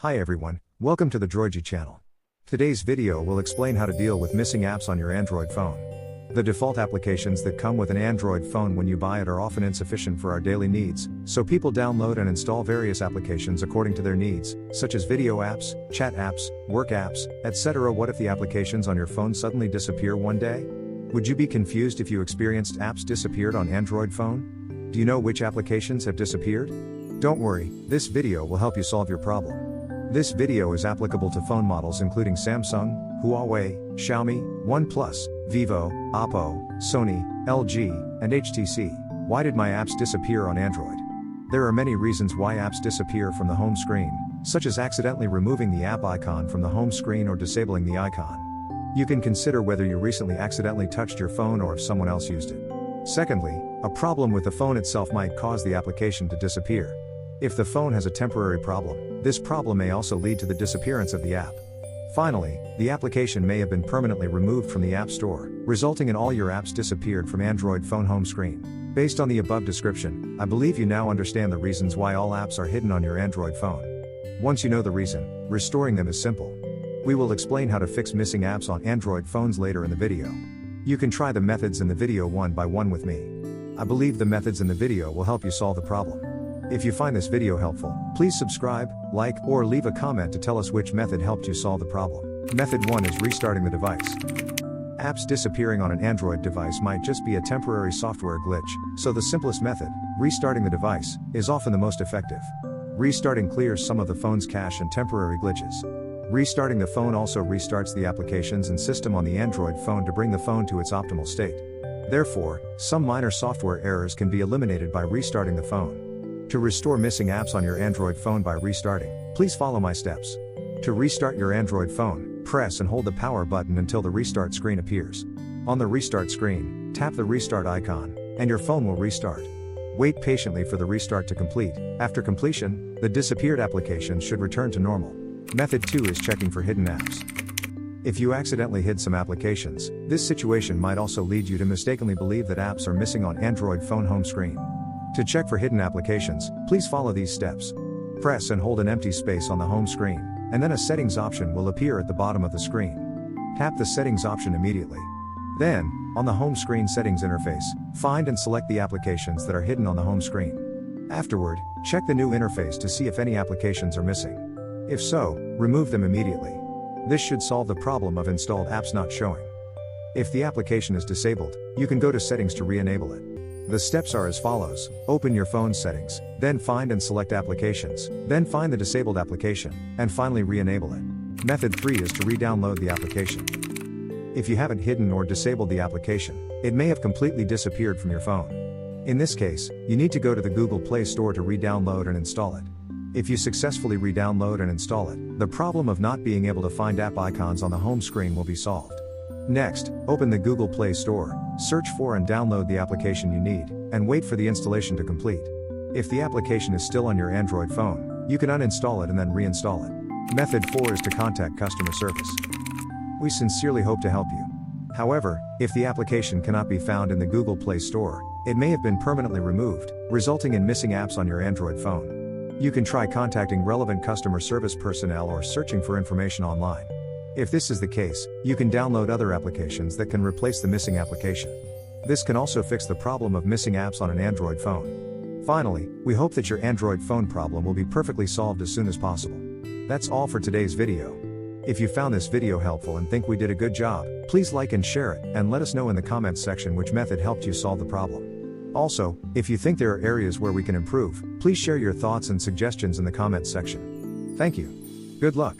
Hi everyone, welcome to the Droigy channel. Today's video will explain how to deal with missing apps on your Android phone. The default applications that come with an Android phone when you buy it are often insufficient for our daily needs, so people download and install various applications according to their needs, such as video apps, chat apps, work apps, etc. What if the applications on your phone suddenly disappear one day? Would you be confused if you experienced apps disappeared on Android phone? Do you know which applications have disappeared? Don't worry, this video will help you solve your problem. This video is applicable to phone models including Samsung, Huawei, Xiaomi, OnePlus, Vivo, Oppo, Sony, LG, and HTC. Why did my apps disappear on Android? There are many reasons why apps disappear from the home screen, such as accidentally removing the app icon from the home screen or disabling the icon. You can consider whether you recently accidentally touched your phone or if someone else used it. Secondly, a problem with the phone itself might cause the application to disappear. If the phone has a temporary problem, this problem may also lead to the disappearance of the app. Finally, the application may have been permanently removed from the App Store, resulting in all your apps disappeared from Android phone home screen. Based on the above description, I believe you now understand the reasons why all apps are hidden on your Android phone. Once you know the reason, restoring them is simple. We will explain how to fix missing apps on Android phones later in the video. You can try the methods in the video one by one with me. I believe the methods in the video will help you solve the problem. If you find this video helpful, please subscribe, like, or leave a comment to tell us which method helped you solve the problem. Method 1 is restarting the device. Apps disappearing on an Android device might just be a temporary software glitch, so the simplest method, restarting the device, is often the most effective. Restarting clears some of the phone's cache and temporary glitches. Restarting the phone also restarts the applications and system on the Android phone to bring the phone to its optimal state. Therefore, some minor software errors can be eliminated by restarting the phone. To restore missing apps on your Android phone by restarting, please follow my steps. To restart your Android phone, press and hold the power button until the restart screen appears. On the restart screen, tap the restart icon, and your phone will restart. Wait patiently for the restart to complete. After completion, the disappeared applications should return to normal. Method 2 is checking for hidden apps. If you accidentally hid some applications, this situation might also lead you to mistakenly believe that apps are missing on Android phone home screen. To check for hidden applications, please follow these steps. Press and hold an empty space on the home screen, and then a settings option will appear at the bottom of the screen. Tap the settings option immediately. Then, on the home screen settings interface, find and select the applications that are hidden on the home screen. Afterward, check the new interface to see if any applications are missing. If so, remove them immediately. This should solve the problem of installed apps not showing. If the application is disabled, you can go to settings to re-enable it. The steps are as follows: open your phone's settings, then find and select applications, then find the disabled application, and finally re-enable it. Method 3 is to re-download the application. If you haven't hidden or disabled the application, it may have completely disappeared from your phone. In this case, you need to go to the Google Play Store to re-download and install it. If you successfully re-download and install it, the problem of not being able to find app icons on the home screen will be solved. Next, open the Google Play Store, search for and download the application you need, and wait for the installation to complete. If the application is still on your Android phone, you can uninstall it and then reinstall it. Method 4 is to contact customer service. We sincerely hope to help you. However, if the application cannot be found in the Google Play Store, it may have been permanently removed, resulting in missing apps on your Android phone. You can try contacting relevant customer service personnel or searching for information online. If this is the case, you can download other applications that can replace the missing application. This can also fix the problem of missing apps on an Android phone. Finally, we hope that your Android phone problem will be perfectly solved as soon as possible. That's all for today's video. If you found this video helpful and think we did a good job, please like and share it, and let us know in the comments section which method helped you solve the problem. Also, if you think there are areas where we can improve, please share your thoughts and suggestions in the comments section. Thank you. Good luck.